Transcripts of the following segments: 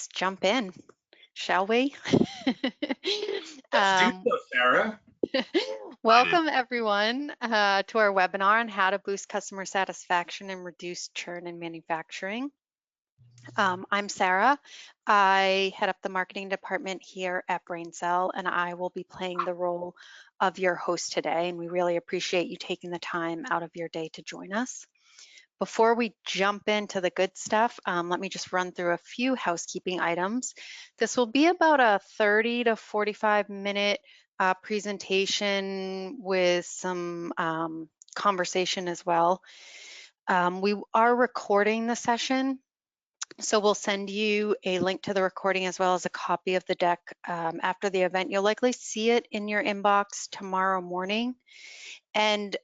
let's jump in, shall we? Let's do um, so, Sarah. Welcome everyone to our webinar on how to boost customer satisfaction and reduce churn in manufacturing. I'm Sarah. I head up the marketing department here at BrainSell, and I will be playing the role of your host today. And we really appreciate you taking the time out of your day to join us. Before we jump into the good stuff, let me just run through a few housekeeping items. This will be about a 30 to 45 minute presentation with some conversation as well. We are recording the session, so we'll send you a link to the recording as well as a copy of the deck after the event. You'll likely see it in your inbox tomorrow morning. And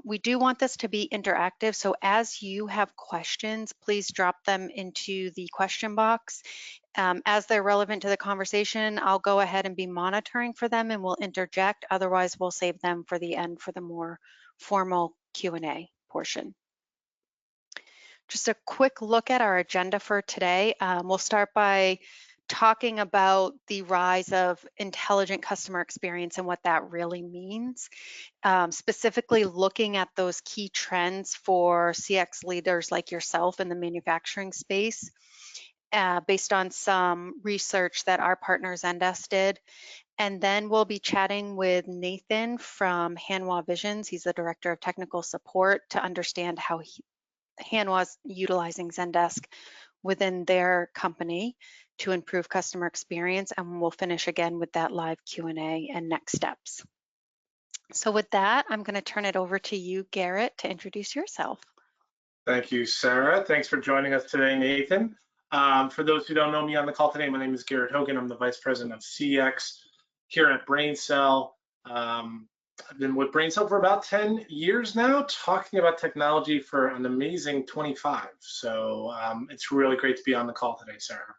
we do want this to be interactive. So as you have questions, please drop them into the question box. As they're relevant to the conversation, I'll go ahead and be monitoring for them and we'll interject. Otherwise, we'll save them for the end for the more formal Q&A portion. Just a quick look at our agenda for today. We'll start by talking about the rise of intelligent customer experience and what that really means. Specifically looking at those key trends for CX leaders like yourself in the manufacturing space, based on some research that our partner Zendesk did. And then we'll be chatting with Nathan from Hanwha Visions. He's the Director of Technical Support to understand how Hanwha's utilizing Zendesk within their company to improve customer experience. And we'll finish again with that live Q&A and next steps. So with that, I'm going to turn it over to you, Garrett, to introduce yourself. Thank you, Sarah. Thanks for joining us today, Nathan. For those who don't know me on the call today, my name is Garrett Hogan. I'm the Vice President of CX here at BrainSell. I've been with BrainSell for about 10 years now, talking about technology for an amazing 25. So it's really great to be on the call today, Sarah.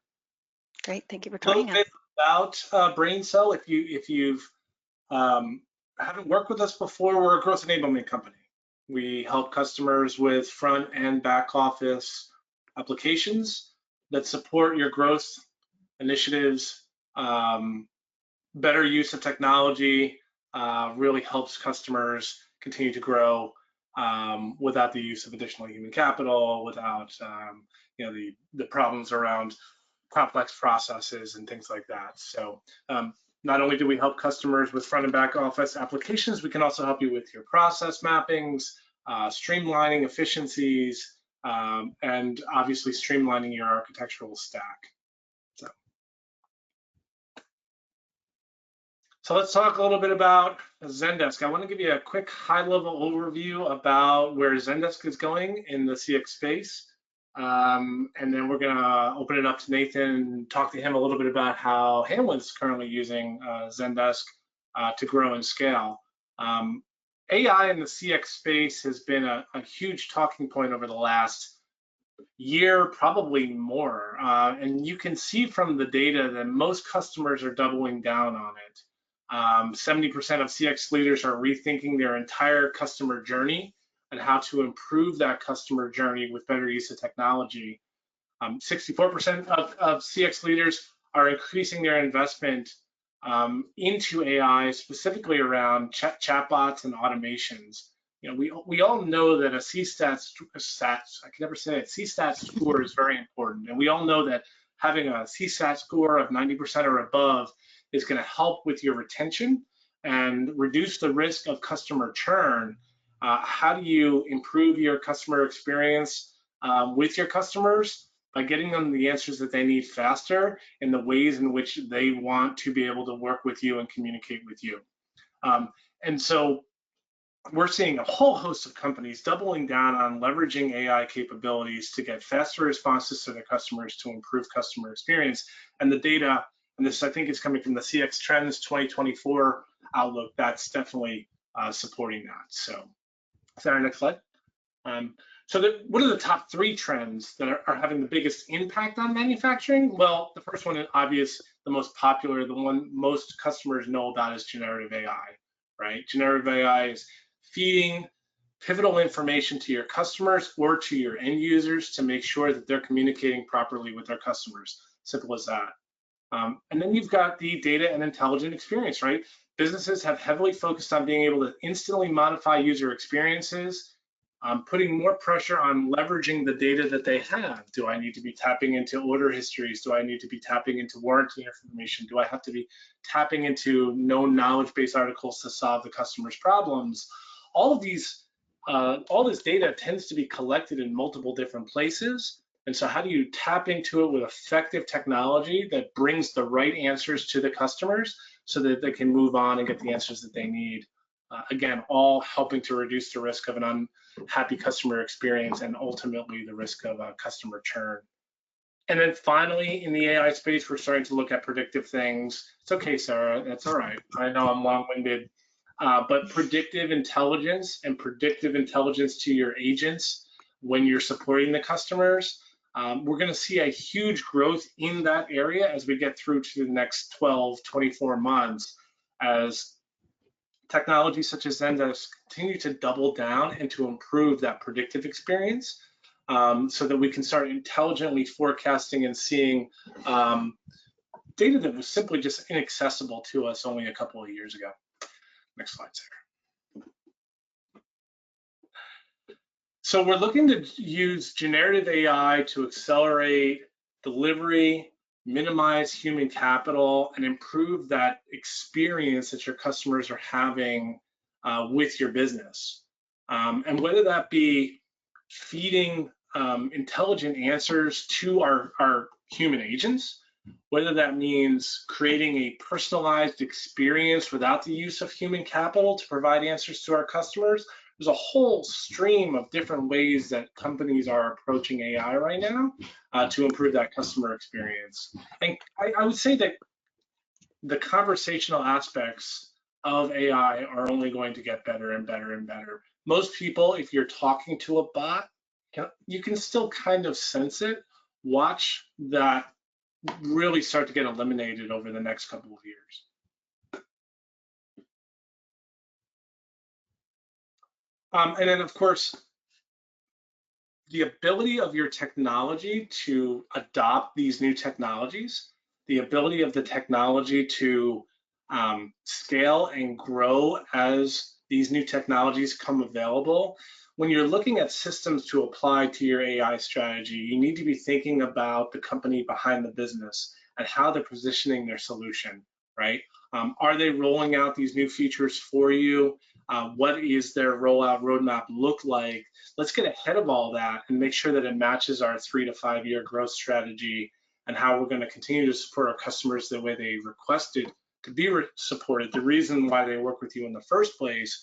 Great, thank you for A little joining us. bit about BrainSell. If you've haven't worked with us before, we're a growth enablement company. We help customers with front and back office applications that support your growth initiatives. Better use of technology really helps customers continue to grow without the use of additional human capital, without the problems around complex processes and things like that. So not only do we help customers with front and back office applications, we can also help you with your process mappings, streamlining efficiencies, and obviously streamlining your architectural stack. So let's talk a little bit about Zendesk. I want to give you a quick high-level overview about where Zendesk is going in the CX space. And then we're going to open it up to Nathan and talk to him a little bit about how Hanwha is currently using Zendesk to grow and scale. AI in the CX space has been a huge talking point over the last year, probably more. And you can see from the data that most customers are doubling down on it. 70% of CX leaders are rethinking their entire customer journey and how to improve that customer journey with better use of technology. 64% of CX leaders are increasing their investment into AI, specifically around chatbots and automations. You know, we all know that a CSAT score is very important, and we all know that having a CSAT score of 90% or above is going to help with your retention and reduce the risk of customer churn. How do you improve your customer experience with your customers? By getting them the answers that they need faster in the ways in which they want to be able to work with you and communicate with you. And so we're seeing a whole host of companies doubling down on leveraging AI capabilities to get faster responses to their customers to improve customer experience. And the data, and this I think is coming from the CX Trends 2024 outlook, that's definitely supporting that. So, Sarah, next slide. What are the top 3 trends that are having the biggest impact on manufacturing? Well, the first one is obvious, the most popular, the one most customers know about is generative AI, right? Generative AI is feeding pivotal information to your customers or to your end users to make sure that they're communicating properly with their customers. Simple as that. And then you've got the data and intelligent experience, right? Businesses have heavily focused on being able to instantly modify user experiences, putting more pressure on leveraging the data that they have. Do I need to be tapping into order histories? Do I need to be tapping into warranty information? Do I have to be tapping into known knowledge-based articles to solve the customer's problems? All of these, all this data tends to be collected in multiple different places. And so how do you tap into it with effective technology that brings the right answers to the customers so that they can move on and get the answers that they need? Again, all helping to reduce the risk of an unhappy customer experience and ultimately the risk of customer churn. And then finally, in the AI space, we're starting to look at predictive things. It's okay, Sarah, that's all right. I know I'm long-winded, but predictive intelligence and predictive intelligence to your agents when you're supporting the customers, we're going to see a huge growth in that area as we get through to the next 12, 24 months as technologies such as Zendesk continue to double down and to improve that predictive experience so that we can start intelligently forecasting and seeing data that was simply just inaccessible to us only a couple of years ago. Next slide, Sarah. So we're looking to use generative AI to accelerate delivery, minimize human capital, and improve that experience that your customers are having with your business. And whether that be feeding intelligent answers to our human agents, whether that means creating a personalized experience without the use of human capital to provide answers to our customers. There's a whole stream of different ways that companies are approaching AI right now to improve that customer experience. And I would say that the conversational aspects of AI are only going to get better and better and better. Most people, if you're talking to a bot, you can still kind of sense it. Watch that really start to get eliminated over the next couple of years. And then, of course, the ability of your technology to adopt these new technologies, the ability of the technology to scale and grow as these new technologies come available. When you're looking at systems to apply to your AI strategy, you need to be thinking about the company behind the business and how they're positioning their solution, right? Are they rolling out these new features for you? What is their rollout roadmap look like? Let's get ahead of all that and make sure that it matches our 3 to 5 year growth strategy and how we're going to continue to support our customers the way they requested to be supported, the reason why they work with you in the first place,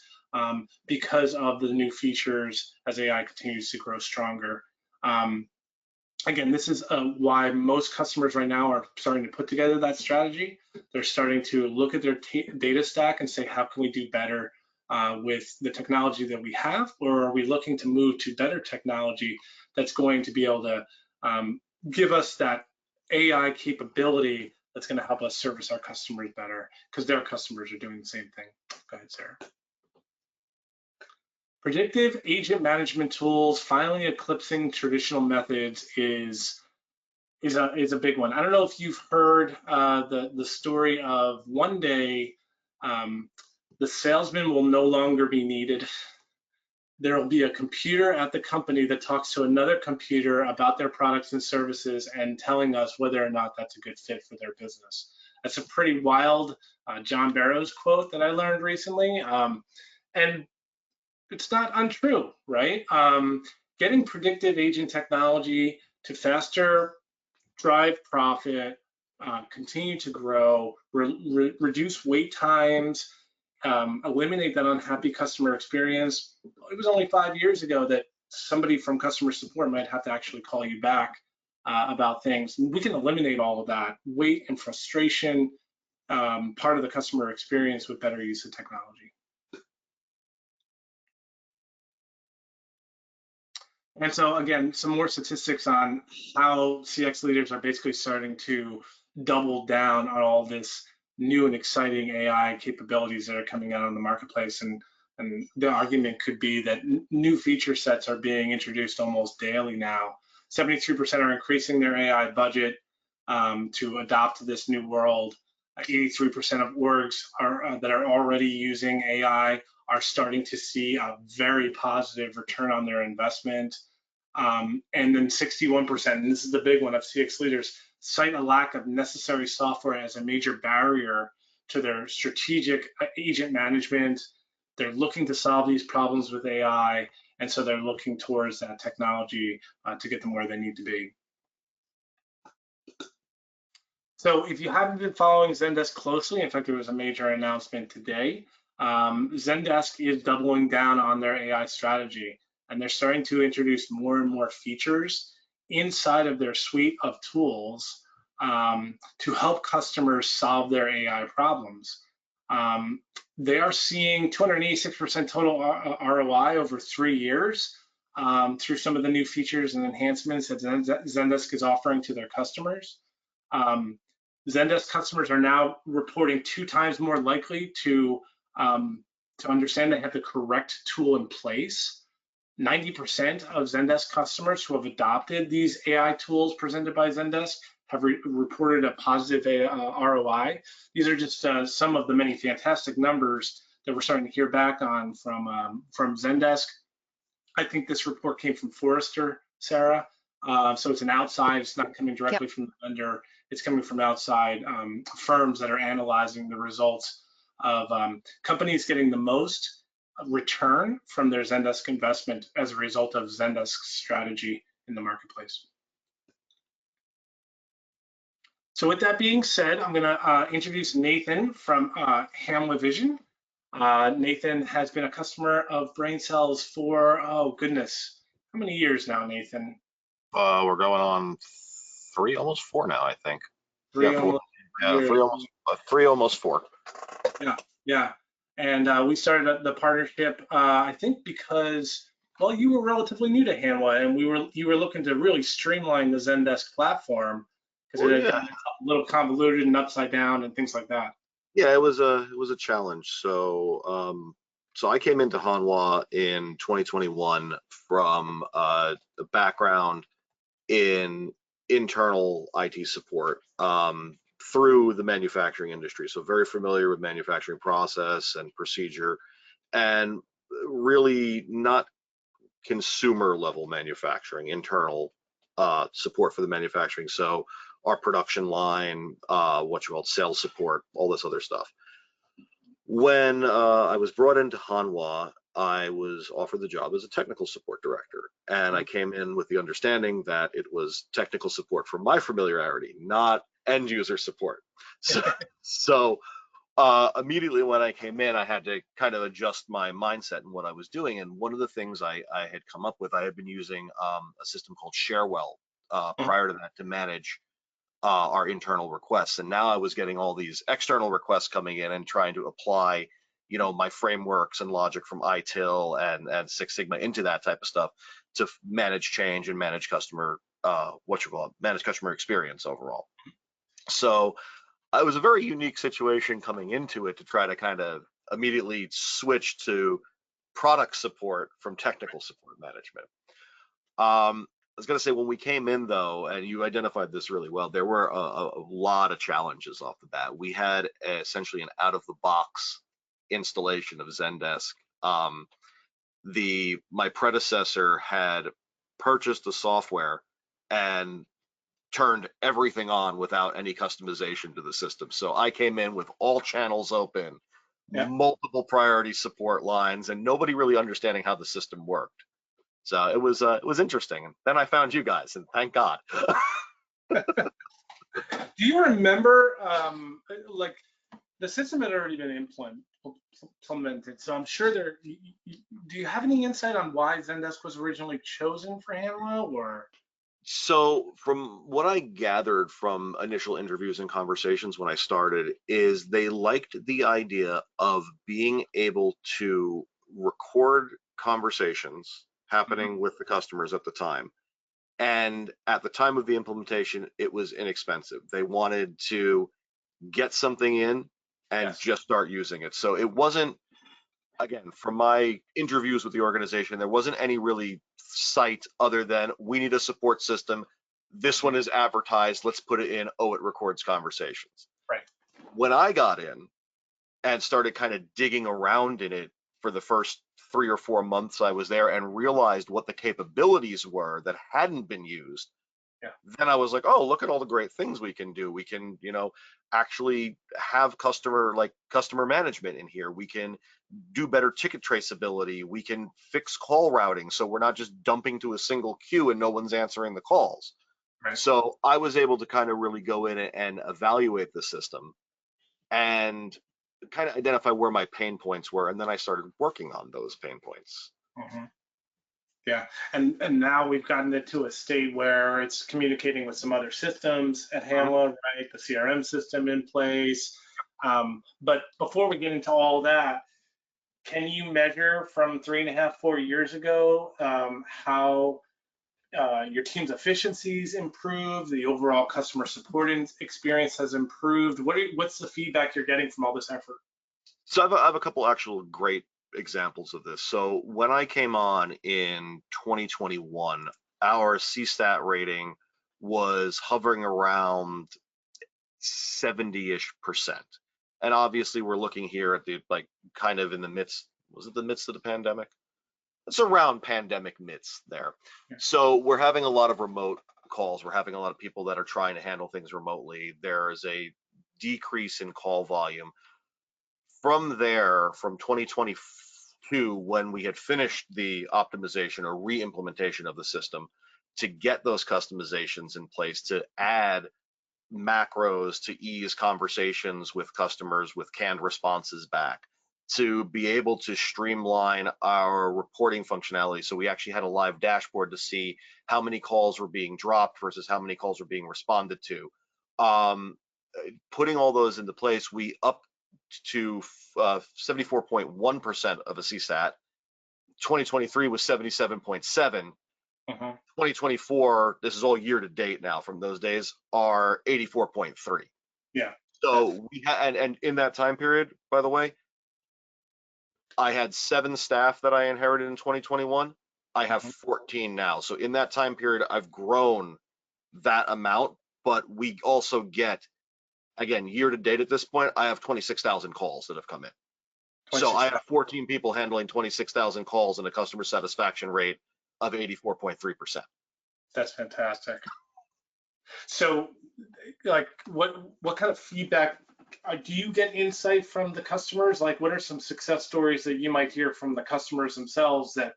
because of the new features as AI continues to grow stronger. Again, this is why most customers right now are starting to put together that strategy. They're starting to look at their data stack and say, how can we do better with the technology that we have, or are we looking to move to better technology that's going to be able to give us that AI capability that's going to help us service our customers better, because their customers are doing the same thing. Go ahead, Sarah. Predictive agent management tools finally eclipsing traditional methods is a big one. I don't know if you've heard the story of one day the salesman will no longer be needed. There will be a computer at the company that talks to another computer about their products and services and telling us whether or not that's a good fit for their business. That's a pretty wild John Barrows quote that I learned recently. And it's not untrue, right? Getting predictive agent technology to faster drive profit, continue to grow, reduce wait times, eliminate that unhappy customer experience. It was only 5 years ago that somebody from customer support might have to actually call you back about things. We can eliminate all of that wait and frustration, part of the customer experience with better use of technology. And so again, some more statistics on how CX leaders are basically starting to double down on all this new and exciting AI capabilities that are coming out on the marketplace. And the argument could be that new feature sets are being introduced almost daily now. 73% are increasing their AI budget. to adopt this new world. 83% of orgs that are already using AI are starting to see a very positive return on their investment. And then 61%, and this is the big one of CX leaders, cite a lack of necessary software as a major barrier to their strategic agent management. They're looking to solve these problems with AI, and so they're looking towards that technology to get them where they need to be. So if you haven't been following Zendesk closely, in fact, there was a major announcement today. Zendesk is doubling down on their AI strategy, and they're starting to introduce more and more features inside of their suite of tools to help customers solve their AI problems. They are seeing 286% total ROI over 3 years through some of the new features and enhancements that Zendesk is offering to their customers. Zendesk customers are now reporting 2 times more likely to understand they have the correct tool in place. 90% of Zendesk customers who have adopted these AI tools presented by Zendesk have reported a positive ROI. These are just some of the many fantastic numbers that we're starting to hear back on from Zendesk. I think this report came from Forrester, Sarah. So it's an outside, it's not coming directly from the vendor, it's coming from outside firms that are analyzing the results of companies getting the most return from their Zendesk investment as a result of Zendesk's strategy in the marketplace. So with that being said, I'm gonna introduce Nathan from Hamla Vision. Nathan has been a customer of BrainSell's for, oh goodness, how many years now, Nathan? We're going on 3, almost 4 now, I think. Three, almost 4. Yeah. And we started the partnership, I think, because, well, you were relatively new to Hanwha, and you were looking to really streamline the Zendesk platform because it had gotten a little convoluted and upside down and things like that. Yeah, it was a challenge. So so I came into Hanwha in 2021 from a background in internal IT support through the manufacturing industry. So very familiar with manufacturing process and procedure, and really not consumer level manufacturing, internal support for the manufacturing. So our production line, what you call sales support, all this other stuff. When I was brought into Hanwha, I was offered the job as a technical support director, and I came in with the understanding that it was technical support for my familiarity, not end user support. So immediately when I came in, I had to kind of adjust my mindset and what I was doing. And one of the things I had come up with, I had been using a system called Sharewell prior to that to manage our internal requests. And now I was getting all these external requests coming in and trying to apply, you know, my frameworks and logic from ITIL and Six Sigma into that type of stuff to manage change and manage customer, manage customer experience overall. So it was a very unique situation coming into it to try to kind of immediately switch to product support from technical support management. I was going to say, when we came in though, and you identified this really well, there were a lot of challenges off the bat. We had essentially an out-of-the-box installation of Zendesk. My predecessor had purchased the software and turned everything on without any customization to the system. So I came in with all channels open, multiple priority support lines, and nobody really understanding how the system worked. So it was interesting. And then I found you guys, and thank God. Do you remember, like, the system had already been implemented, so I'm sure do you have any insight on why Zendesk was originally chosen for Hanwha, or? So from what I gathered from initial interviews and conversations when I started, is they liked the idea of being able to record conversations happening with the customers at the time. And at the time of the implementation, it was inexpensive. They wanted to get something in and just start using it. So it wasn't, again, from my interviews with the organization, there wasn't any really sight other than we need a support system This one is advertised. Let's put it in. Oh, it records conversations. Right. When I got in and started kind of digging around in it for the first 3 or 4 months I was there and realized what the capabilities were that hadn't been used, Yeah. then I was like, oh, look at all the great things we can do. We can, actually have customer management in here. We can do better ticket traceability. We can fix call routing, so we're not just dumping to a single queue and no one's answering the calls. Right. So I was able to kind of really go in and evaluate the system and kind of identify where my pain points were, and then I started working on those pain points. Mm-hmm. Yeah, and now we've gotten it to a state where it's communicating with some other systems at Hanwha, right? The CRM system in place. But before we get into all that, can you measure from 3.5, 4 years ago how your team's efficiencies improved, the overall customer support experience has improved? What's the feedback you're getting from all this effort? So I have a couple actual great examples of this. So when I came on in 2021, our CSAT rating was hovering around 70-ish%. And obviously we're looking here at the kind of in the midst, was it the midst of the pandemic? It's around pandemic midst there. Yeah. So we're having a lot of remote calls. We're having a lot of people that are trying to handle things remotely. There is a decrease in call volume. From there, from 2022, when we had finished the optimization or re-implementation of the system, to get those customizations in place, to add macros to ease conversations with customers with canned responses back, to be able to streamline our reporting functionality. So we actually had a live dashboard to see how many calls were being dropped versus how many calls were being responded to. Putting all those into place, we upped to 74.1% of a CSAT. 2023 was 77.7. 2024, this is all year to date now from those days, are 84.3. Yeah. So we had, and in that time period, by the way, I had 7 staff that I inherited in 2021. I have 14 now. So in that time period, I've grown that amount, but we also get, again, year to date at this point, I have 26,000 calls that have come in. So I have 14 people handling 26,000 calls and a customer satisfaction rate of 84.3%. That's fantastic. So, what kind of feedback do you get? Insight from the customers? Like, what are some success stories that you might hear from the customers themselves that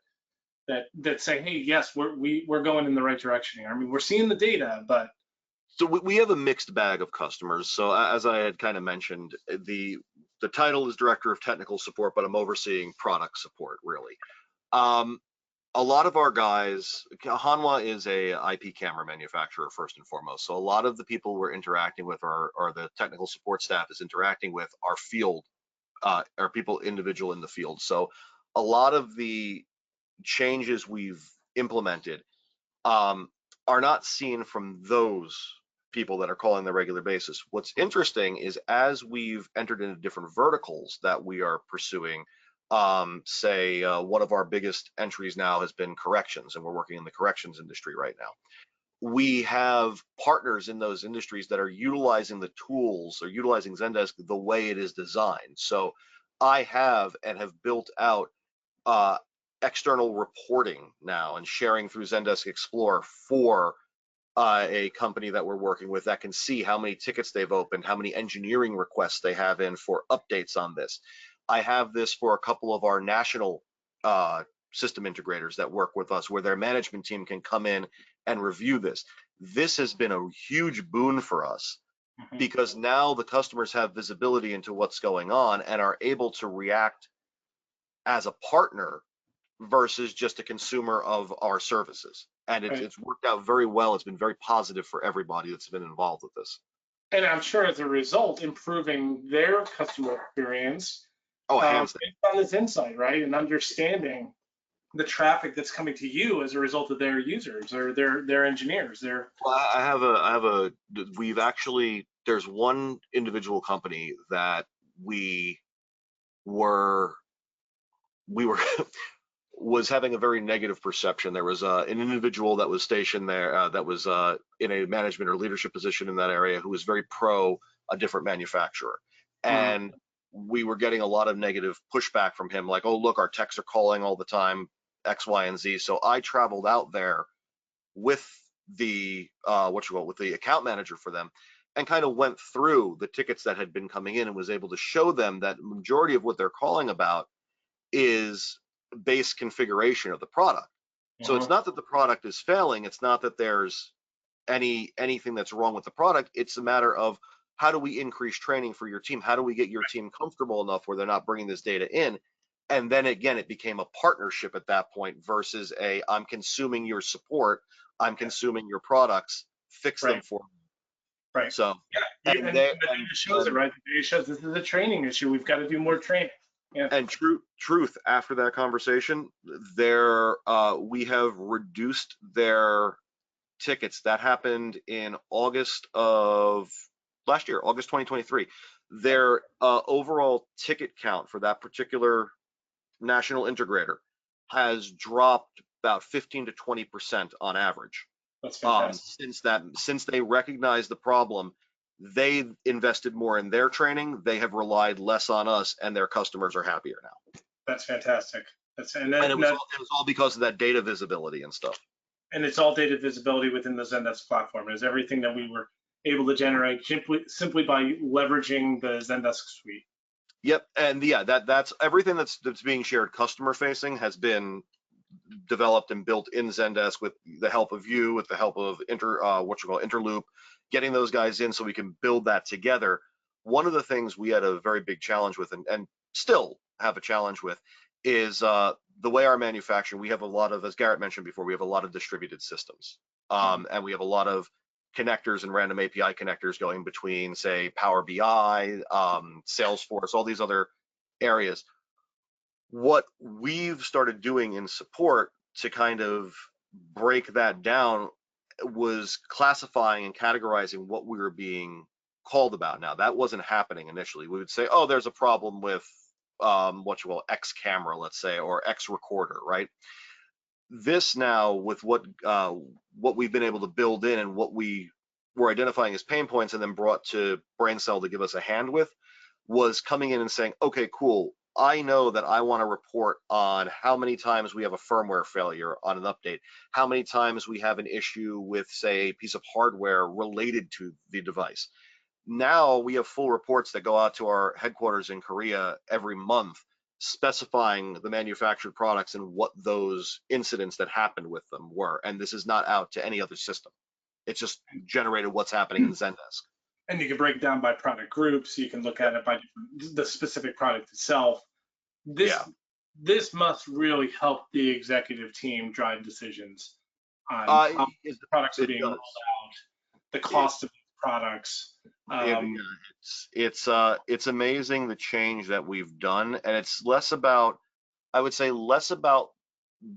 say, hey, yes, we're going in the right direction here? I mean, we're seeing the data, but so we have a mixed bag of customers. So as I had kind of mentioned, the title is Director of Technical Support, but I'm overseeing product support, really. A lot of our guys, Hanwha is a IP camera manufacturer first and foremost. So a lot of the people we're interacting with, or the technical support staff is interacting with, are field, are people individual in the field. So a lot of the changes we've implemented are not seen from those people that are calling the regular basis. What's interesting is as we've entered into different verticals that we are pursuing, say one of our biggest entries now has been corrections, and we're working in the corrections industry right now. We have partners in those industries that are utilizing the tools or utilizing Zendesk the way it is designed. So I have built out external reporting now and sharing through Zendesk Explorer for a company that we're working with that can see how many tickets they've opened, how many engineering requests they have in for updates on this. I have this for a couple of our national system integrators that work with us, where their management team can come in and review this. This has been a huge boon for us because now the customers have visibility into what's going on and are able to react as a partner versus just a consumer of our services. And it's worked out very well. It's been very positive for everybody that's been involved with this. And I'm sure as a result, improving their customer experience. Oh, hands down. Based on this insight, right? And understanding the traffic that's coming to you as a result of their users or their engineers. Well, we've actually, there's one individual company that we were was having a very negative perception. There was an individual that was stationed there that was in a management or leadership position in that area who was very pro a different manufacturer. And we were getting a lot of negative pushback from him, like, oh, look, our techs are calling all the time, X, Y, and Z. So I traveled out there with the with the account manager for them, and kind of went through the tickets that had been coming in and was able to show them that the majority of what they're calling about is base configuration of the product. So it's not that the product is failing, it's not that there's anything that's wrong with the product. It's a matter of, how do we increase training for your team? How do we get your team comfortable enough where they're not bringing this data in? And then again, it became a partnership at that point versus I'm consuming your support, I'm consuming your products, fix them for me. Right. So yeah, and the data shows it, right? The data shows this is a training issue. We've got to do more training. Yeah. And truth, after that conversation, we have reduced their tickets. That happened in August of last year, August 2023. Their overall ticket count for that particular national integrator has dropped about 15 to 20% on average. That's fantastic. Since they recognized the problem, they invested more in their training. They have relied less on us, and their customers are happier now. That's fantastic. And it was all because of that data visibility and stuff. And it's all data visibility within the Zendesk platform. It's everything that we were able to generate simply by leveraging the Zendesk suite. Yep, and yeah, that's everything that's being shared customer facing has been developed and built in Zendesk with the help of you, with the help of Interloop, getting those guys in so we can build that together. One of the things we had a very big challenge with, and still have a challenge with, is the way our manufacturing, we have a lot of, as Garrett mentioned before, we have a lot of distributed systems. And we have a lot of connectors and random API connectors going between, say, Power BI, Salesforce, all these other areas. What we've started doing in support to kind of break that down was classifying and categorizing what we were being called about. Now, that wasn't happening initially. We would say, oh, there's a problem with X camera, let's say, or X recorder, right? This now, with what we've been able to build in and what we were identifying as pain points and then brought to BrainSell to give us a hand with, was coming in and saying, okay, cool, I know that I want to report on how many times we have a firmware failure on an update, how many times we have an issue with, say, a piece of hardware related to the device. Now we have full reports that go out to our headquarters in Korea every month, specifying the manufactured products and what those incidents that happened with them were. And this is not out to any other system. It's just generated what's happening in Zendesk. And you can break it down by product groups. You can look at it by the specific product itself. This must really help the executive team drive decisions on how the products are being rolled out, the cost of these products. It's amazing the change that we've done, and it's less about, I would say, less about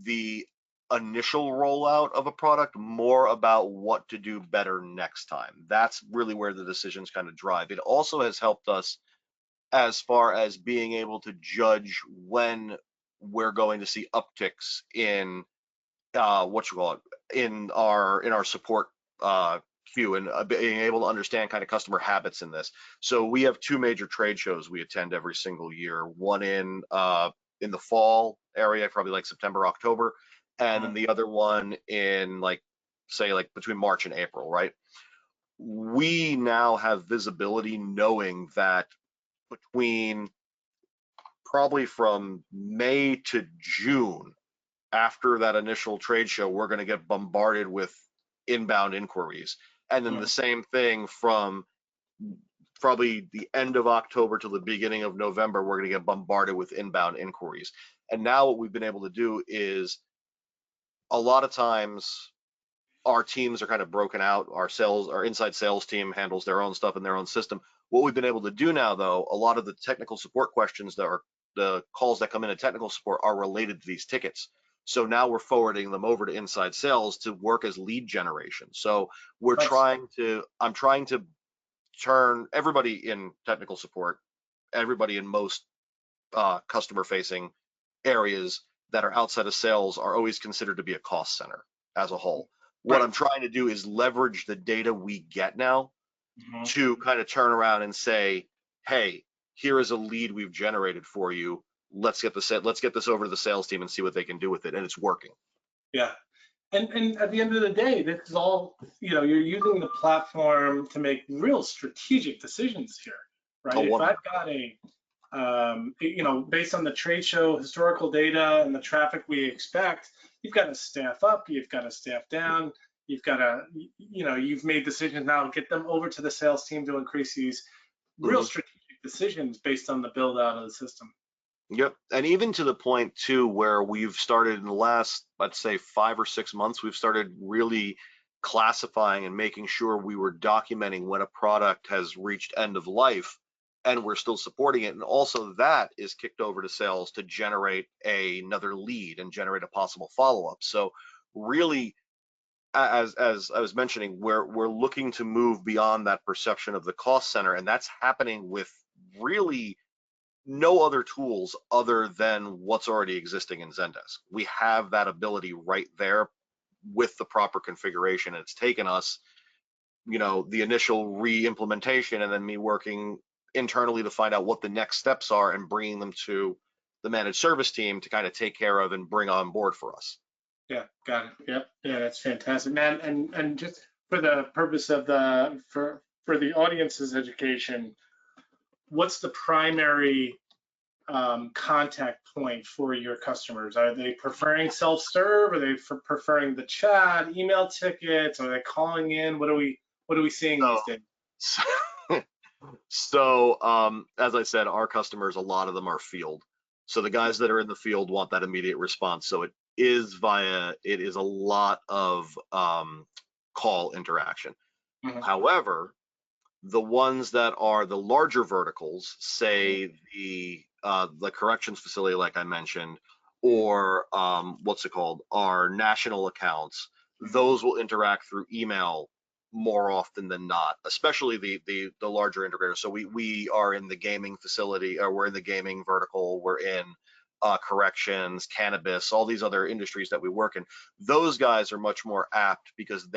the initial rollout of a product, more about what to do better next time. That's really where the decisions kind of drive. It also has helped us as far as being able to judge when we're going to see upticks in in our support queue, and being able to understand kind of customer habits in this. So we have two major trade shows we attend every single year. One in the fall area, probably like September, October, and then the other one in say between March and April, right? We now have visibility knowing that between probably from May to June, after that initial trade show, we're going to get bombarded with inbound inquiries. And then the same thing from probably the end of October to the beginning of November, we're going to get bombarded with inbound inquiries. And now what we've been able to do is, a lot of times our teams are kind of broken out. Our inside sales team handles their own stuff in their own system. What we've been able to do now, though, a lot of the technical support questions that are the calls that come in at technical support are related to these tickets. So now we're forwarding them over to inside sales to work as lead generation. So I'm trying to turn everybody in technical support, everybody in most customer facing areas, that are outside of sales are always considered to be a cost center as a whole. What Right. I'm trying to do is leverage the data we get now Mhm. to kind of turn around and say, hey, here is a lead we've generated for you. Let's get this over to the sales team and see what they can do with it. And it's working. Yeah. And at the end of the day, this is all, you're using the platform to make real strategic decisions here, right? If I've got based on the trade show historical data and the traffic we expect, you've got to staff up, you've got to staff down, you've got to, you've made decisions now, get them over to the sales team to increase these real strategic decisions based on the build out of the system. Yep. And even to the point too, where we've started in the last, let's say 5 or 6 months, we've started really classifying and making sure we were documenting when a product has reached end of life and we're still supporting it. And also that is kicked over to sales to generate another lead and generate a possible follow-up. So really, as I was mentioning, we're looking to move beyond that perception of the cost center, and that's happening with really no other tools other than what's already existing in Zendesk. We have that ability right there with the proper configuration. And it's taken us, the initial re-implementation and then me working internally to find out what the next steps are and bringing them to the managed service team to kind of take care of and bring on board for us. Yeah, got it. Yep. Yeah, that's fantastic, man. And just for the purpose of for the audience's education, what's the primary contact point for your customers? Are they preferring self-serve? Are they preferring the chat, email tickets? Are they calling in? What are we seeing these days? So as I said, our customers, a lot of them are field. So the guys that are in the field want that immediate response. So it is a lot of call interaction. Mm-hmm. However, the ones that are the larger verticals, say the corrections facility, like I mentioned, or our national accounts, those will interact through email more often than not, especially the larger integrators. So we are in the gaming facility, or we're in the gaming vertical, we're in corrections, cannabis, all these other industries that we work in. Those guys are much more apt because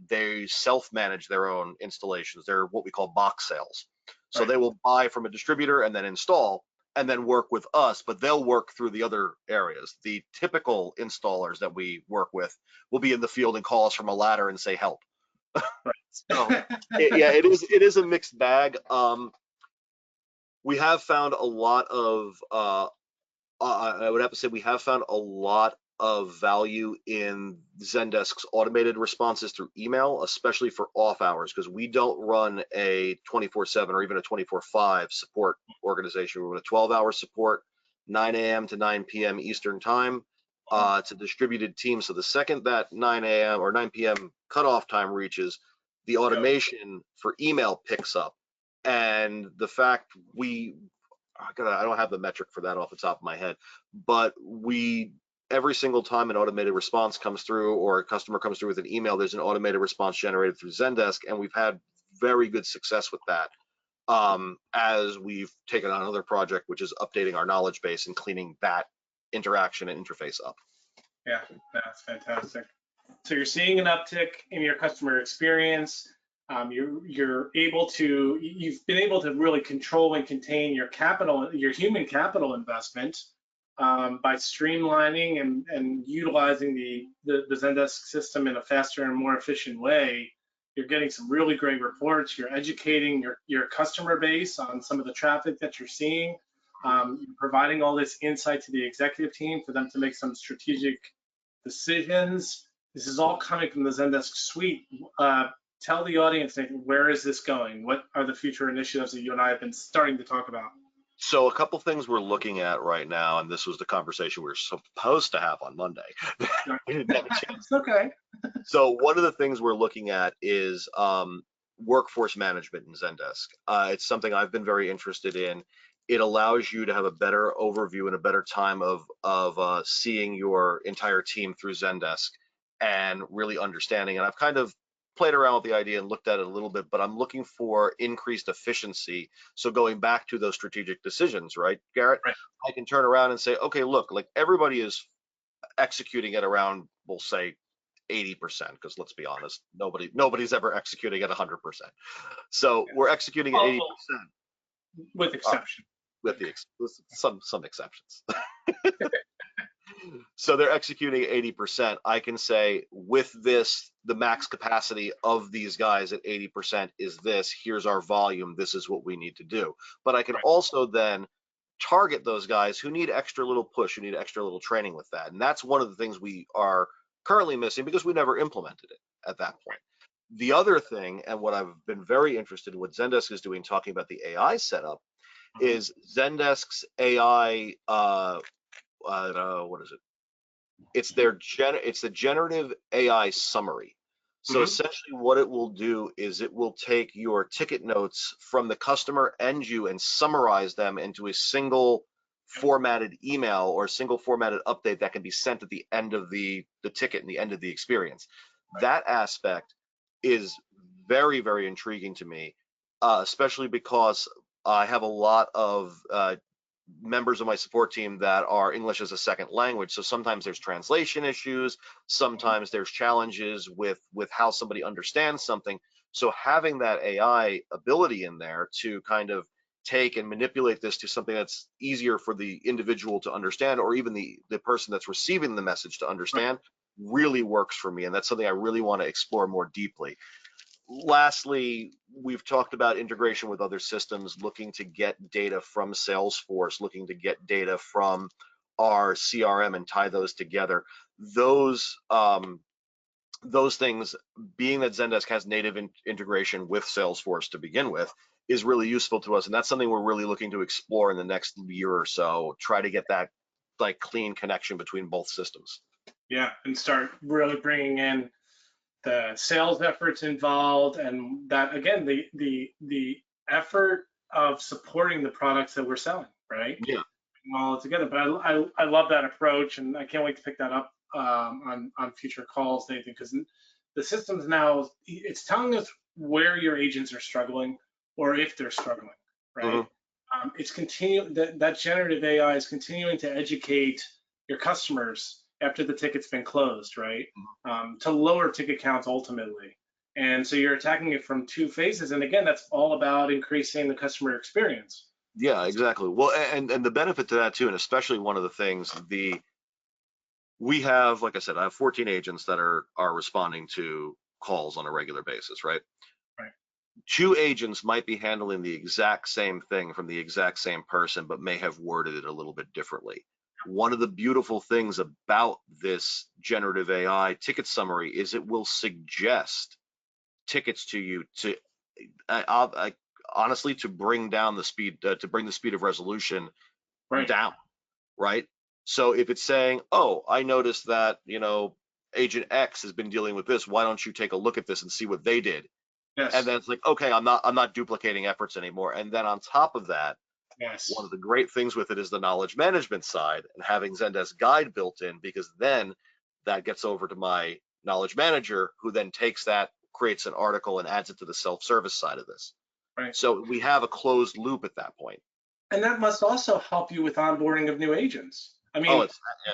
they self-manage their own installations. They're what we call box sales. So they will buy from a distributor and then install and then work with us, but they'll work through the other areas. The typical installers that we work with will be in the field and call us from a ladder and say help. So it is a mixed bag. We have found a lot of I would have to say we have found a lot of value in Zendesk's automated responses through email, especially for off hours, because we don't run a 24/7 or even a 24/5 support organization. We run a 12-hour support, 9 a.m. to 9 p.m. Eastern time. It's a distributed team. So the second that 9 a.m. or 9 p.m. cutoff time reaches, the automation for email picks up. And the fact I don't have the metric for that off the top of my head, but every single time an automated response comes through or a customer comes through with an email, there's an automated response generated through Zendesk, and we've had very good success with that as we've taken on another project, which is updating our knowledge base and cleaning that interaction and interface up. Yeah, that's fantastic. So you're seeing an uptick in your customer experience. You've been able to really control and contain your human capital investment by streamlining and utilizing the Zendesk system in a faster and more efficient way. You're getting some really great reports. You're educating your customer base on some of the traffic that you're seeing. You're providing all this insight to the executive team for them to make some strategic decisions. This is all coming from the Zendesk suite. Tell the audience, Nathan, where is this going? What are the future initiatives that you and I have been starting to talk about? So a couple things we're looking at right now, and this was the conversation we were supposed to have on Monday. We didn't have a chance. It's okay. So one of the things we're looking at is workforce management in Zendesk. It's something I've been very interested in. It allows you to have a better overview and a better time of seeing your entire team through Zendesk and really understanding. And I've kind of played around with the idea and looked at it a little bit, but I'm looking for increased efficiency. So going back to those strategic decisions, right, Garrett? Right. I can turn around and say, okay, look, like everybody is executing at around, we'll say 80%, because let's be honest, nobody's ever executing at 100%. So Yeah. we're executing at 80%. With exception. With some exceptions. So they're executing 80%. I can say with this, the max capacity of these guys at 80% is this. Here's our volume. This is what we need to do. But I can Right. also then target those guys who need extra little push, who need extra little training with that. And that's one of the things we are currently missing because we never implemented it at that point. The other thing, and what I've been very interested in what Zendesk is doing, talking about the AI setup, is Zendesk's AI, what is it? It's the generative AI summary. So essentially what it will do is it will take your ticket notes from the customer and you and summarize them into a single formatted email or a single formatted update that can be sent at the end of the ticket and the end of the experience. That aspect is very, very intriguing to me, especially because I have a lot of members of my support team that are English as a second language. So sometimes there's translation issues, sometimes there's challenges with how somebody understands something. So having that AI ability in there to kind of take and manipulate this to something that's easier for the individual to understand, or even the person that's receiving the message to understand, really works for me. And that's something I really want to explore more deeply. Lastly, we've talked about integration with other systems, looking to get data from Salesforce, looking to get data from our CRM and tie those together. Those things, being that Zendesk has native integration with Salesforce to begin with, is really useful to us, and that's something we're really looking to explore in the next year or so. Try to get that like clean connection between both systems. Yeah, and start really bringing in the sales efforts involved, and that again, the effort of supporting the products that we're selling, right? Yeah. All together. But I love that approach, and I can't wait to pick that up on future calls, Nathan, because the system's now, it's telling us where your agents are struggling or if they're struggling, right? It's that generative AI is continuing to educate your customers after the ticket's been closed, right? To lower ticket counts ultimately. And so you're attacking it from two phases. And again, that's all about increasing the customer experience. Yeah, exactly. Well, and the benefit to that too, and especially one of the things, we have, like I said, I have 14 agents that are responding to calls on a regular basis, right? Right. 2 agents might be handling the exact same thing from the exact same person, but may have worded it a little bit differently. One of the beautiful things about this generative AI ticket summary is it will suggest tickets to you to, honestly, to bring down the speed, to bring the speed of resolution down, right? So if it's saying, oh, I noticed that, agent X has been dealing with this, why don't you take a look at this and see what they did? Yes. And then it's like, okay, I'm not duplicating efforts anymore. And then on top of that, yes, one of the great things with it is the knowledge management side and having Zendesk Guide built in, because then that gets over to my knowledge manager, who then takes that, creates an article, and adds it to the self-service side of this. Right. So we have a closed loop at that point. And that must also help you with onboarding of new agents. I mean, yeah.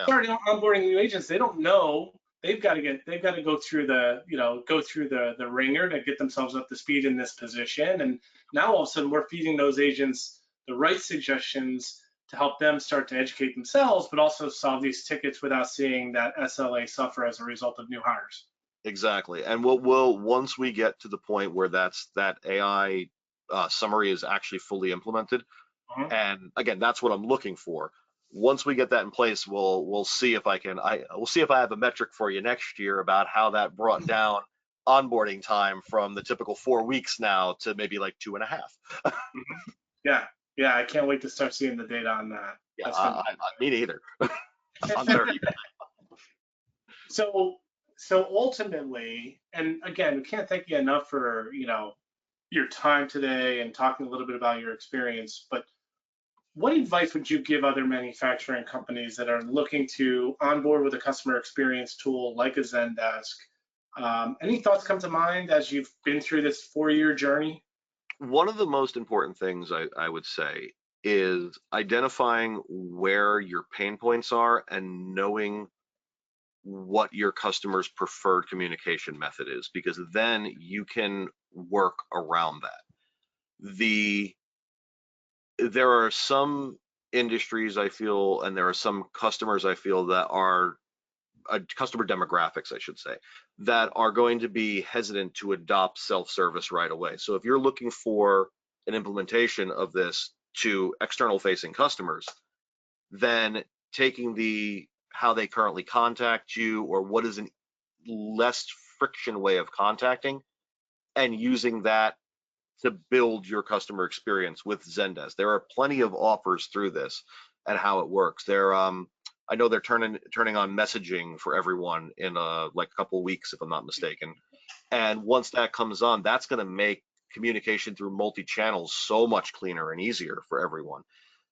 starting onboarding new agents, they don't know. They've got to go through the ringer to get themselves up to speed in this position. And now all of a sudden we're feeding those agents the right suggestions to help them start to educate themselves, but also solve these tickets without seeing that SLA suffer as a result of new hires. Exactly. And we'll once we get to the point where that AI summary is actually fully implemented, and again, that's what I'm looking for. Once we get that in place, we'll see if we'll see if I have a metric for you next year about how that brought down onboarding time from the typical 4 weeks now to maybe like 2.5. Yeah, I can't wait to start seeing the data on that. Yeah, me neither. I'm 30. So ultimately, and again, we can't thank you enough for your time today and talking a little bit about your experience, but what advice would you give other manufacturing companies that are looking to onboard with a customer experience tool like a Zendesk Any thoughts come to mind as you've been through this 4-year journey? One of the most important things I would say is identifying where your pain points are and knowing what your customer's preferred communication method is, because then you can work around that. There are some industries I feel, and there are some customers I feel that are customer demographics, I should say, that are going to be hesitant to adopt self-service right away. So if you're looking for an implementation of this to external facing customers, then taking how they currently contact you, or what is an less friction way of contacting, and using that to build your customer experience with Zendesk. There are plenty of offers through this and how it works. I know they're turning on messaging for everyone in like a couple of weeks, if I'm not mistaken. And once that comes on, that's going to make communication through multi-channels so much cleaner and easier for everyone.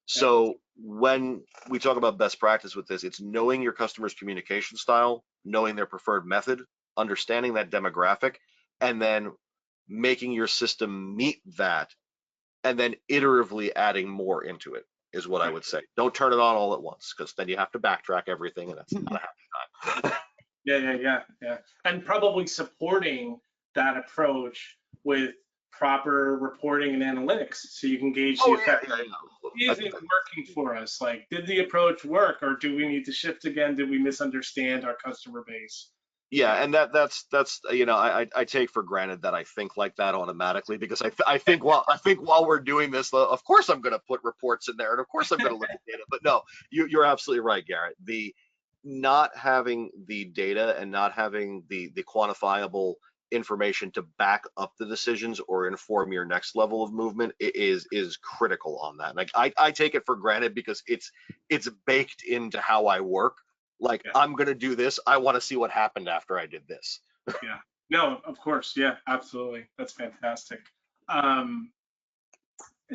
So when we talk about best practice with this, it's knowing your customer's communication style, knowing their preferred method, understanding that demographic, and then making your system meet that, and then iteratively adding more into it is what I would say. Don't turn it on all at once, because then you have to backtrack everything, and that's not a happy time. Yeah. And probably supporting that approach with proper reporting and analytics, so you can gauge the effect. Is it working for us? Like, did the approach work, or do we need to shift again? Did we misunderstand our customer base? Yeah, and that's I take for granted that I think like that automatically, because I think while we're doing this, of course I'm going to put reports in there, and of course I'm going to look at data. But no, you're absolutely right, Garrett. The not having the data and not having the quantifiable information to back up the decisions or inform your next level of movement is critical on that. Like I take it for granted because it's baked into how I work. Like, I'm going to do this. I want to see what happened after I did this. Yeah. No, of course. Yeah, absolutely. That's fantastic.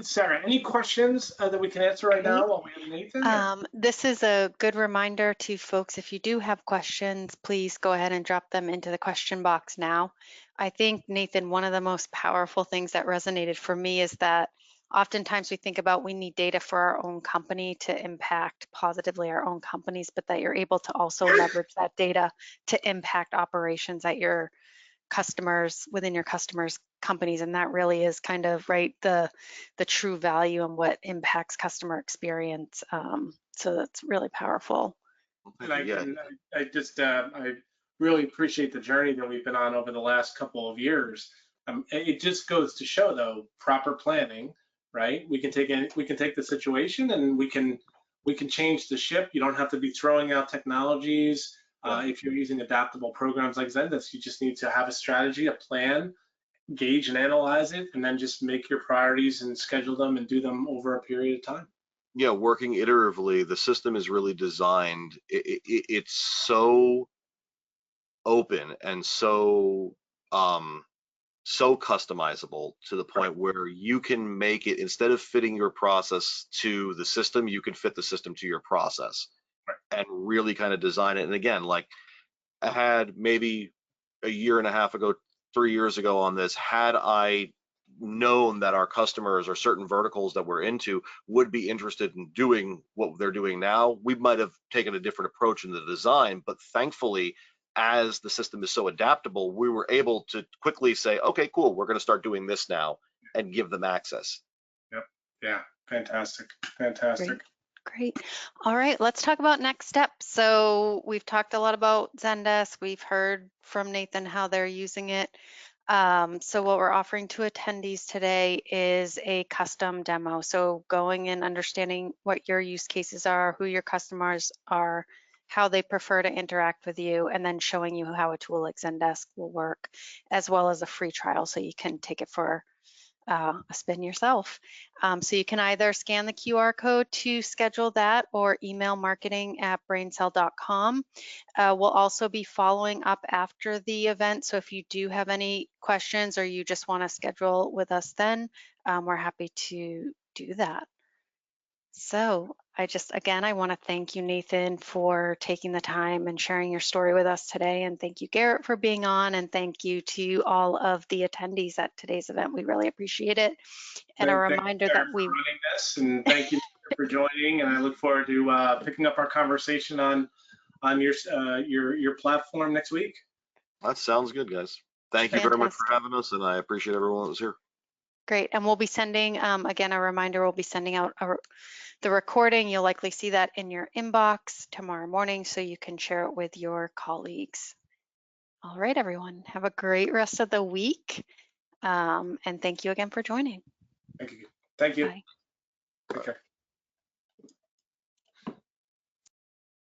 Sarah, any questions that we can answer right now while we have Nathan? This is a good reminder to folks. If you do have questions, please go ahead and drop them into the question box now. I think, Nathan, one of the most powerful things that resonated for me is that oftentimes we think about we need data for our own company to impact positively our own companies, but that you're able to also leverage that data to impact operations at your customers, within your customers' companies, and that really is kind of right the true value and what impacts customer experience. So that's really powerful. And I really appreciate the journey that we've been on over the last couple of years. It just goes to show, though, proper planning, right? We can take the situation and we can change the ship. You don't have to be throwing out technologies. If you're using adaptable programs like Zendesk, you just need to have a strategy, a plan, gauge and analyze it, and then just make your priorities and schedule them and do them over a period of time. Yeah, working iteratively, the system is really designed. It's so open and so customizable to the point where you can make it, instead of fitting your process to the system, you can fit the system to your process and really kind of design it. And again, like I had maybe a year and a half ago, 3 years ago on this, had I known that our customers or certain verticals that we're into would be interested in doing what they're doing now, we might have taken a different approach in the design. But thankfully, as the system is so adaptable, we were able to quickly say, okay, cool, we're going to start doing this now, and give them access. Yep. Yeah. Fantastic. Great. All right, let's talk about next steps. So we've talked a lot about Zendesk. We've heard from Nathan how they're using it. So what we're offering to attendees today is a custom demo. So going and understanding what your use cases are, who your customers are, how they prefer to interact with you, and then showing you how a tool like Zendesk will work, as well as a free trial so you can take it for a spin yourself. So you can either scan the QR code to schedule that or email marketing@brainsell.com. We'll also be following up after the event. So if you do have any questions or you just want to schedule with us then, we're happy to do that. So I want to thank you, Nathan, for taking the time and sharing your story with us today. And thank you, Garrett, for being on. And thank you to all of the attendees at today's event. We really appreciate it. And a Thank you, reminder Sarah, that for running this, and thank you for joining. And I look forward to picking up our conversation on your platform next week. That sounds good, guys. Thank you very much for Fantastic. having us, and I appreciate everyone that was here. Great. And we'll be sending, again, a reminder, we'll be sending out the recording. You'll likely see that in your inbox tomorrow morning so you can share it with your colleagues. All right, everyone. Have a great rest of the week. And thank you again for joining. Thank you. Thank you. Bye. Take care.